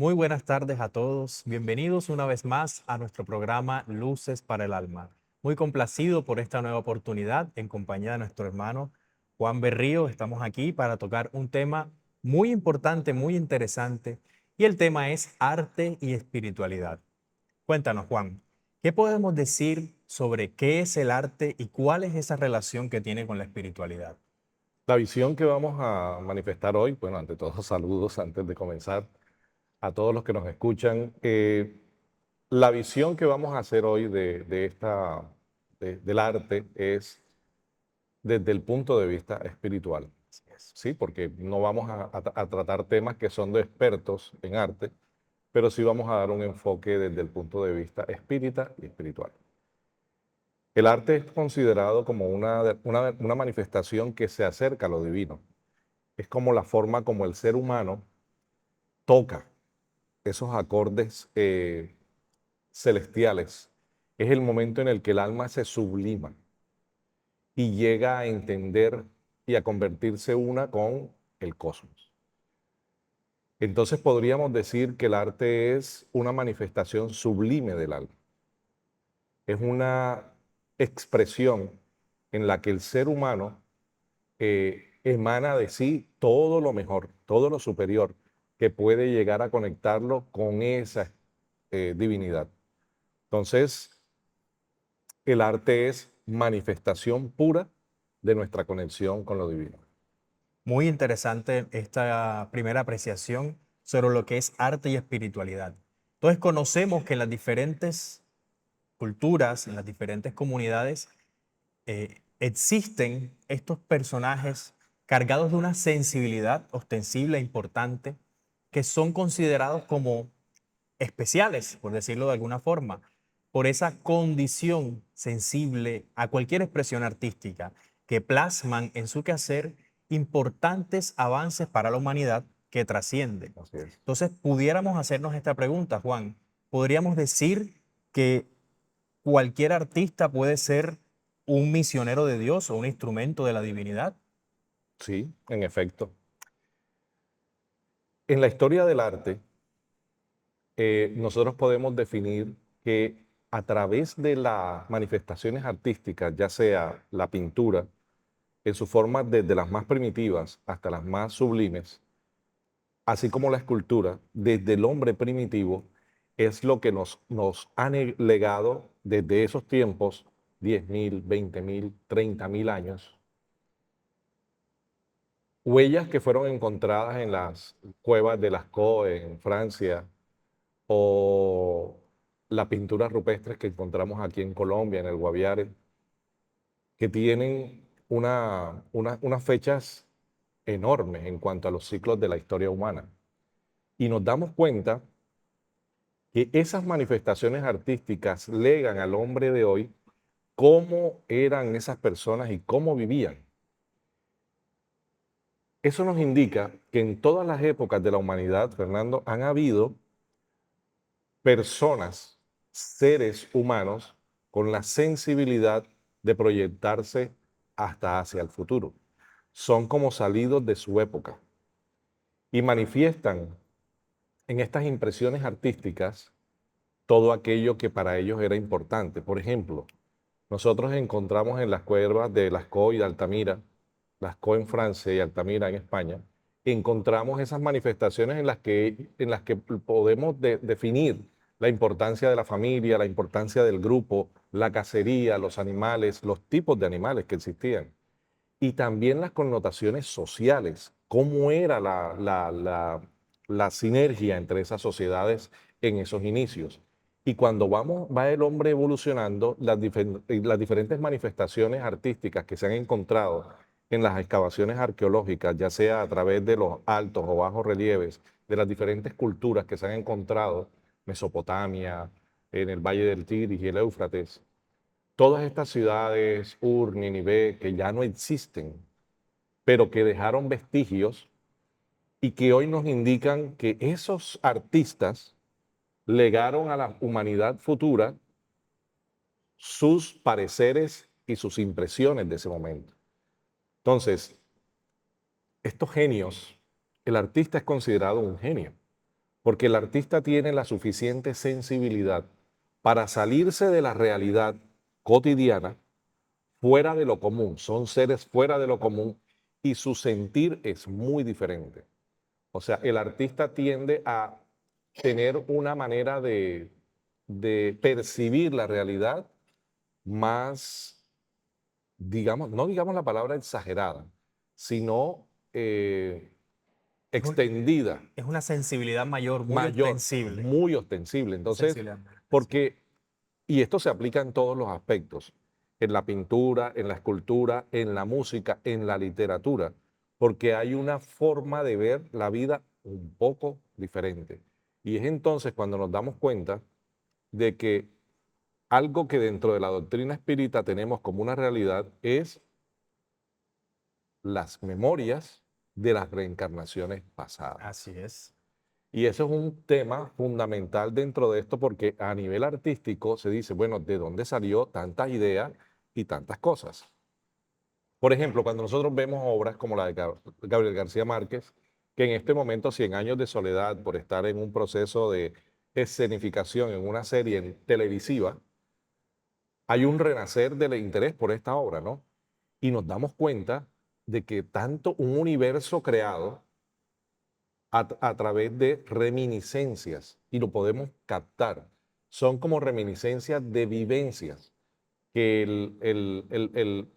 Muy buenas tardes a todos. Bienvenidos una vez más a nuestro programa Luces para el Alma. Muy complacido por esta nueva oportunidad en compañía de nuestro hermano Juan Berrío. Estamos aquí para tocar un tema muy importante, muy interesante, y el tema es arte y espiritualidad. Cuéntanos, Juan, ¿qué podemos decir sobre qué es el arte y cuál es esa relación que tiene con la espiritualidad? La visión que vamos a manifestar hoy, bueno, ante todo, saludos antes de comenzar a todos los que nos escuchan. La visión que vamos a hacer hoy del arte es desde el punto de vista espiritual, Así es. ¿sí? Porque no vamos a tratar temas que son de expertos en arte, pero sí vamos a dar un enfoque desde el punto de vista espírita y espiritual. El arte es considerado como una manifestación que se acerca a lo divino. Es como la forma como el ser humano toca esos acordes celestiales. Es el momento en el que el alma se sublima y llega a entender y a convertirse una con el cosmos. Entonces podríamos decir que el arte es una manifestación sublime del alma. Es una expresión en la que el ser humano emana de sí todo lo mejor, todo lo superior, que puede llegar a conectarlo con esa divinidad. Entonces, el arte es manifestación pura de nuestra conexión con lo divino. Muy interesante esta primera apreciación sobre lo que es arte y espiritualidad. Entonces conocemos que en las diferentes culturas, en las diferentes comunidades, existen estos personajes cargados de una sensibilidad ostensible e importante que son considerados como especiales, por decirlo de alguna forma, por esa condición sensible a cualquier expresión artística que plasman en su quehacer importantes avances para la humanidad que trascienden. Así es. Entonces, pudiéramos hacernos esta pregunta, Juan. ¿Podríamos decir que cualquier artista puede ser un misionero de Dios o un instrumento de la divinidad? Sí, en efecto. En la historia del arte, nosotros podemos definir que a través de las manifestaciones artísticas, ya sea la pintura, en su forma desde las más primitivas hasta las más sublimes, así como la escultura, desde el hombre primitivo, es lo que nos han legado desde esos tiempos, 10.000, 20.000, 30.000 años, huellas que fueron encontradas en las cuevas de Lascaux en Francia o las pinturas rupestres que encontramos aquí en Colombia, en el Guaviare, que tienen unas fechas enormes en cuanto a los ciclos de la historia humana. Y nos damos cuenta que esas manifestaciones artísticas legan al hombre de hoy cómo eran esas personas y cómo vivían. Eso nos indica que en todas las épocas de la humanidad, Fernando, han habido personas, seres humanos, con la sensibilidad de proyectarse hasta hacia el futuro. Son como salidos de su época y manifiestan en estas impresiones artísticas todo aquello que para ellos era importante. Por ejemplo, nosotros encontramos en las cuevas de Lascaux y de Altamira, Lascaux en Francia y Altamira en España, encontramos esas manifestaciones en las que podemos definir la importancia de la familia, la importancia del grupo, la cacería, los animales, los tipos de animales que existían y también las connotaciones sociales, cómo era la sinergia entre esas sociedades en esos inicios. Y cuando va el hombre evolucionando, las diferentes manifestaciones artísticas que se han encontrado en las excavaciones arqueológicas, ya sea a través de los altos o bajos relieves, de las diferentes culturas que se han encontrado, Mesopotamia, en el Valle del Tigris y el Éufrates, todas estas ciudades, Ur, Nínive, que ya no existen, pero que dejaron vestigios y que hoy nos indican que esos artistas legaron a la humanidad futura sus pareceres y sus impresiones de ese momento. Entonces, estos genios, el artista es considerado un genio, porque el artista tiene la suficiente sensibilidad para salirse de la realidad cotidiana, fuera de lo común. Son seres fuera de lo común y su sentir es muy diferente. O sea, el artista tiende a tener una manera de percibir la realidad más, digamos, no digamos la palabra exagerada, sino Es un- extendida, es una sensibilidad mayor, muy mayor, ostensible. muy ostensible. Una Entonces, sensibilidad muy ostensible. porque, y esto se aplica en todos los aspectos, en la pintura, en la escultura, en la música, en la literatura, porque hay una forma de ver la vida un poco diferente. Y es entonces cuando nos damos cuenta de que algo que dentro de la doctrina espírita tenemos como una realidad es las memorias de las reencarnaciones pasadas. Así es. Y eso es un tema fundamental dentro de esto porque a nivel artístico se dice, bueno, ¿de dónde salió tantas ideas y tantas cosas? Por ejemplo, cuando nosotros vemos obras como la de Gabriel García Márquez, que en este momento, Cien años de soledad, por estar en un proceso de escenificación en una serie televisiva, hay un renacer del interés por esta obra, ¿no? Y nos damos cuenta de que tanto un universo creado a través de reminiscencias, y lo podemos captar, son como reminiscencias de vivencias que el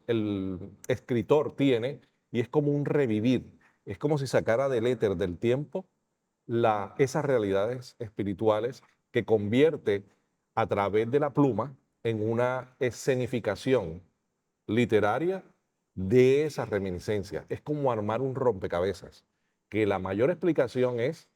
escritor tiene y es como un revivir, es como si sacara del éter del tiempo esas realidades espirituales que convierte a través de la pluma en una escenificación literaria de esas reminiscencias. Es como armar un rompecabezas, que la mayor explicación es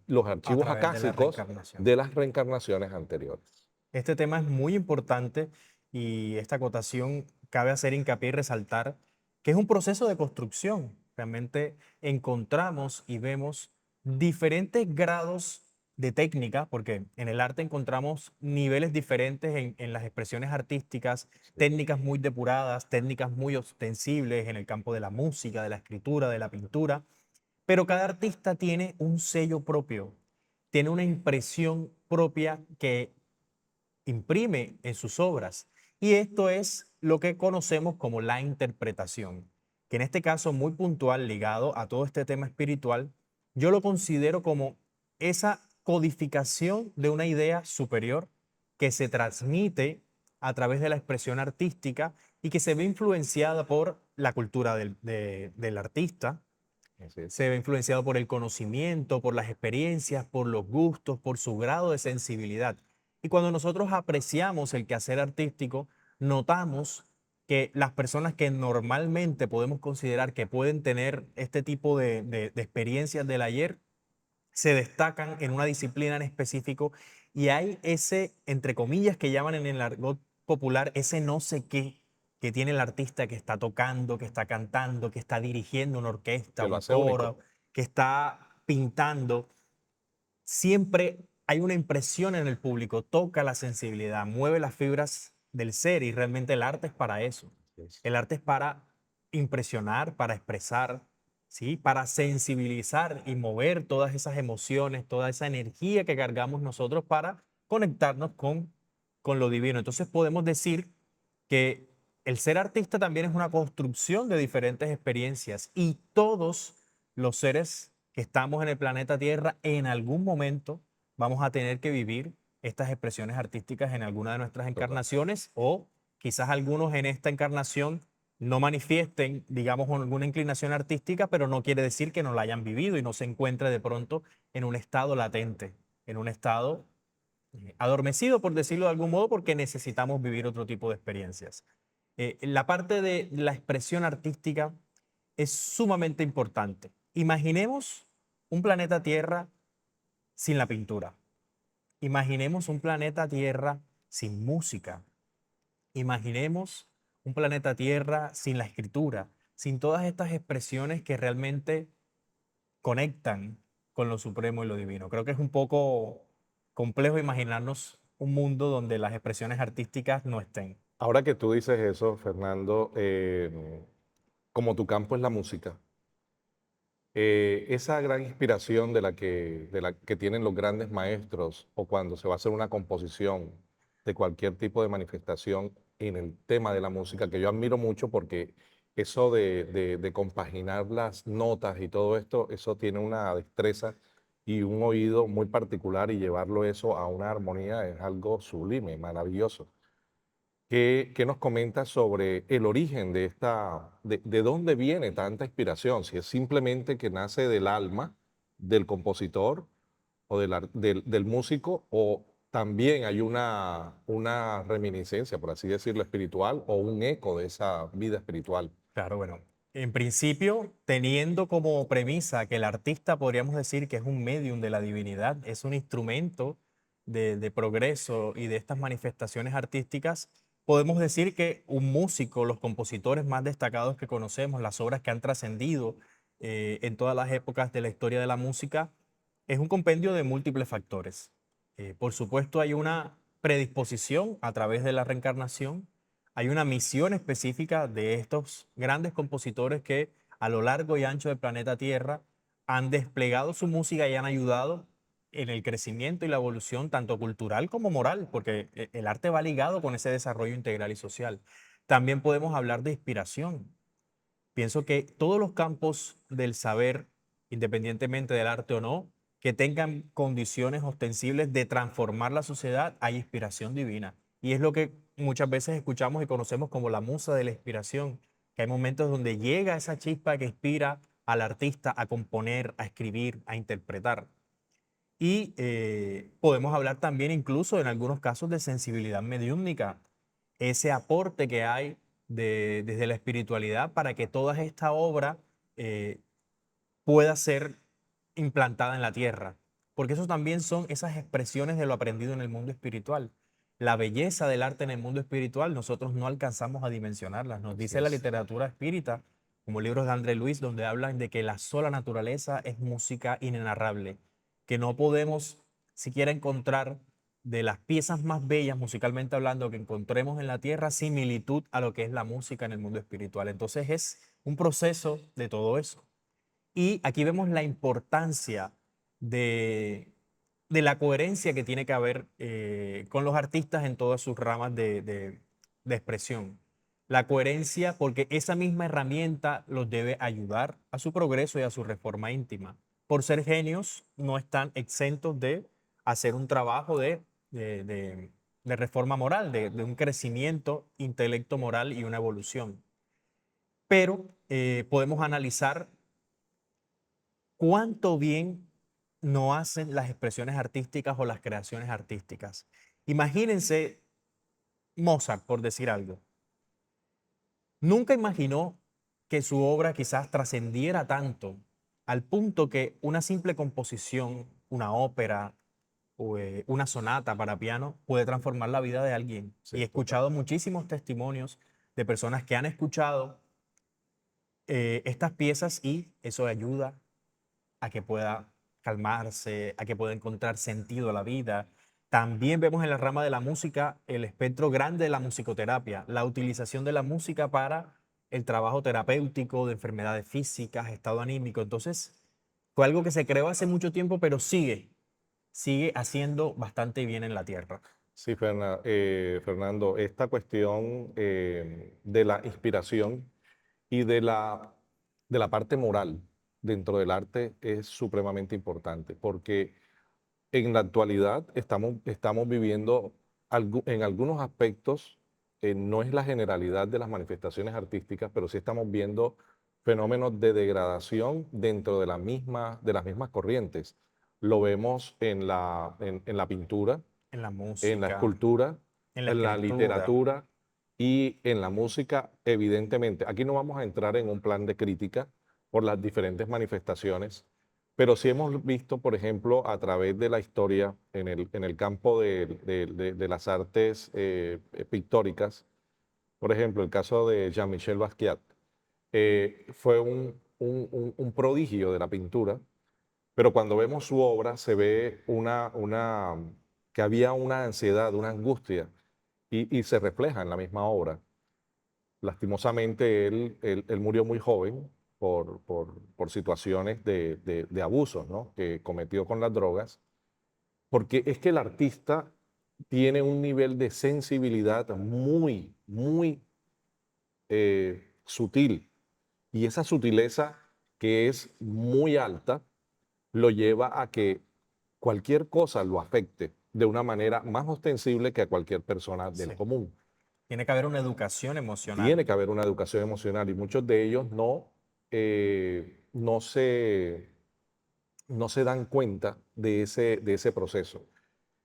los A archivos través de la acásicos reencarnación. de las reencarnaciones anteriores. Este tema es muy importante y esta acotación cabe hacer hincapié y resaltar que es un proceso de construcción. Realmente encontramos y vemos diferentes grados de técnica, porque en el arte encontramos niveles diferentes en las expresiones artísticas, técnicas muy depuradas, técnicas muy ostensibles en el campo de la música, de la escritura, de la pintura, pero cada artista tiene un sello propio, tiene una impresión propia que imprime en sus obras. Y esto es lo que conocemos como la interpretación, que en este caso muy puntual, ligado a todo este tema espiritual, yo lo considero como esa codificación de una idea superior que se transmite a través de la expresión artística y que se ve influenciada por la cultura del artista, Así es. se ve influenciado por el conocimiento, por las experiencias, por los gustos, por su grado de sensibilidad. Y cuando nosotros apreciamos el quehacer artístico, notamos que las personas que normalmente podemos considerar que pueden tener este tipo de experiencias del ayer, se destacan en una disciplina en específico y hay ese, entre comillas, que llaman en el argot popular, ese no sé qué que tiene el artista que está tocando, que está cantando, que está dirigiendo una orquesta, Que lo un hace único. coro, que está pintando. Siempre hay una impresión en el público, toca la sensibilidad, mueve las fibras del ser y realmente el arte es para eso. Así es. El arte es para impresionar, para expresar, ¿sí? Para sensibilizar y mover todas esas emociones, toda esa energía que cargamos nosotros para conectarnos con lo divino. Entonces podemos decir que el ser artista también es una construcción de diferentes experiencias y todos los seres que estamos en el planeta Tierra en algún momento vamos a tener que vivir estas expresiones artísticas en alguna de nuestras Totalmente. encarnaciones o quizás algunos en esta encarnación no manifiesten, digamos, alguna inclinación artística, pero no quiere decir que no la hayan vivido y no se encuentre de pronto en un estado latente, en un estado adormecido, por decirlo de algún modo, porque necesitamos vivir otro tipo de experiencias. La parte de la expresión artística es sumamente importante. Imaginemos un planeta Tierra sin la pintura. Imaginemos un planeta Tierra sin música. Imaginemos un planeta Tierra sin la escritura, sin todas estas expresiones que realmente conectan con lo supremo y lo divino. Creo que es un poco complejo imaginarnos un mundo donde las expresiones artísticas no estén. Ahora que tú dices eso, Fernando, como tu campo es la música, Esa gran inspiración de la que tienen los grandes maestros o cuando se va a hacer una composición de cualquier tipo de manifestación en el tema de la música, que yo admiro mucho porque eso de compaginar las notas y todo esto, eso tiene una destreza y un oído muy particular y llevarlo eso a una armonía es algo sublime, maravilloso. ¿Qué nos comentas sobre el origen de de dónde viene tanta inspiración? Si es simplemente que nace del alma del compositor o del músico, o también hay una reminiscencia, por así decirlo, espiritual o un eco de esa vida espiritual. Claro, bueno, en principio, teniendo como premisa que el artista podríamos decir que es un medium de la divinidad, es un instrumento de progreso y de estas manifestaciones artísticas, podemos decir que un músico, los compositores más destacados que conocemos, las obras que han trascendido en todas las épocas de la historia de la música, es un compendio de múltiples factores. Por supuesto, hay una predisposición a través de la reencarnación, hay una misión específica de estos grandes compositores que a lo largo y ancho del planeta Tierra han desplegado su música y han ayudado en el crecimiento y la evolución tanto cultural como moral, porque el arte va ligado con ese desarrollo integral y social. También podemos hablar de inspiración. Pienso que todos los campos del saber, independientemente del arte o no, que tengan condiciones ostensibles de transformar la sociedad, hay inspiración divina. Y es lo que muchas veces escuchamos y conocemos como la musa de la inspiración, que hay momentos donde llega esa chispa que inspira al artista a componer, a escribir, a interpretar. Y podemos hablar también incluso en algunos casos de sensibilidad mediúmnica, ese aporte que hay desde la espiritualidad para que toda esta obra eh, pueda ser implantada en la tierra. Porque eso también son esas expresiones de lo aprendido en el mundo espiritual. La belleza del arte en el mundo espiritual nosotros no alcanzamos a dimensionarla. Nos Así dice la es. literatura espírita, como libros de André Luis, donde hablan de que la sola naturaleza es música inenarrable, que no podemos siquiera encontrar de las piezas más bellas musicalmente hablando que encontremos en la tierra similitud a lo que es la música en el mundo espiritual. Entonces es un proceso de todo eso. Y aquí vemos la importancia de, de la coherencia que tiene que haber con los artistas en todas sus ramas de expresión. La coherencia porque esa misma herramienta los debe ayudar a su progreso y a su reforma íntima. Por ser genios, no están exentos de hacer un trabajo de, de- de reforma moral, de un crecimiento intelecto moral y una evolución. Pero podemos analizar cuánto bien no hacen las expresiones artísticas o las creaciones artísticas. Imagínense Mozart, por decir algo. Nunca imaginó que su obra quizás trascendiera tanto al punto que una simple composición, una ópera o una sonata para piano puede transformar la vida de alguien. Y Sí, he total. escuchado muchísimos testimonios de personas que han escuchado estas piezas y eso ayuda a que pueda calmarse, a que pueda encontrar sentido a la vida. También vemos en la rama de la música el espectro grande de la musicoterapia, la utilización de la música para el trabajo terapéutico de enfermedades físicas, estado anímico. Entonces, fue algo que se creó hace mucho tiempo, pero sigue haciendo bastante bien en la tierra. Sí, Fernando, esta cuestión de la inspiración y de la parte moral dentro del arte es supremamente importante, porque en la actualidad estamos viviendo en algunos aspectos, no es la generalidad de las manifestaciones artísticas, pero sí estamos viendo fenómenos de degradación dentro de las mismas corrientes. Lo vemos en la pintura, En la en la música, escultura, en la en la escritura, literatura y en la música, evidentemente. Aquí no vamos a entrar en un plan de crítica por las diferentes manifestaciones, pero sí hemos visto, por ejemplo, a través de la historia, en el campo de las artes pictóricas, por ejemplo, el caso de Jean-Michel Basquiat, fue un prodigio de la pintura, pero cuando vemos su obra se ve que había una ansiedad, una angustia, y se refleja en la misma obra. Lastimosamente, él murió muy joven, por situaciones de abusos, ¿no? Que cometió con las drogas, porque es que el artista tiene un nivel de sensibilidad muy sutil, y esa sutileza que es muy alta lo lleva a que cualquier cosa lo afecte de una manera más ostensible que a cualquier persona del Sí. común. Tiene que haber una educación Tiene emocional. que haber una educación emocional y muchos de ellos no se dan cuenta de ese proceso.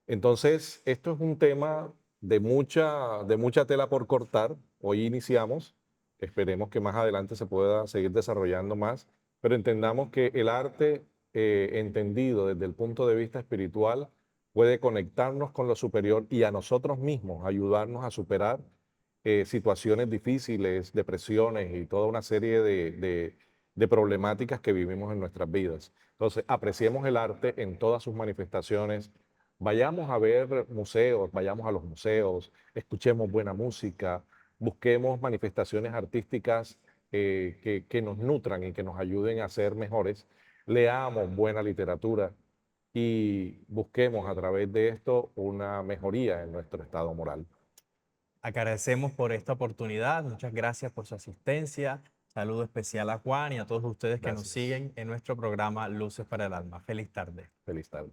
Entonces, esto es un tema de mucha tela por cortar. Hoy iniciamos, esperemos que más adelante se pueda seguir desarrollando más, pero entendamos que el arte, entendido desde el punto de vista espiritual, puede conectarnos con lo superior y a nosotros mismos, ayudarnos a superar situaciones difíciles, depresiones y toda una serie de problemáticas que vivimos en nuestras vidas. Entonces, apreciemos el arte en todas sus manifestaciones. Vayamos a ver museos, vayamos a los museos, escuchemos buena música, busquemos manifestaciones artísticas que nos nutran y que nos ayuden a ser mejores, leamos buena literatura y busquemos a través de esto una mejoría en nuestro estado moral. Agradecemos por esta oportunidad. Muchas gracias por su asistencia. Saludo especial a Juan y a todos ustedes que nos Gracias. siguen en nuestro programa Luces para el Alma. Feliz tarde. Feliz tarde.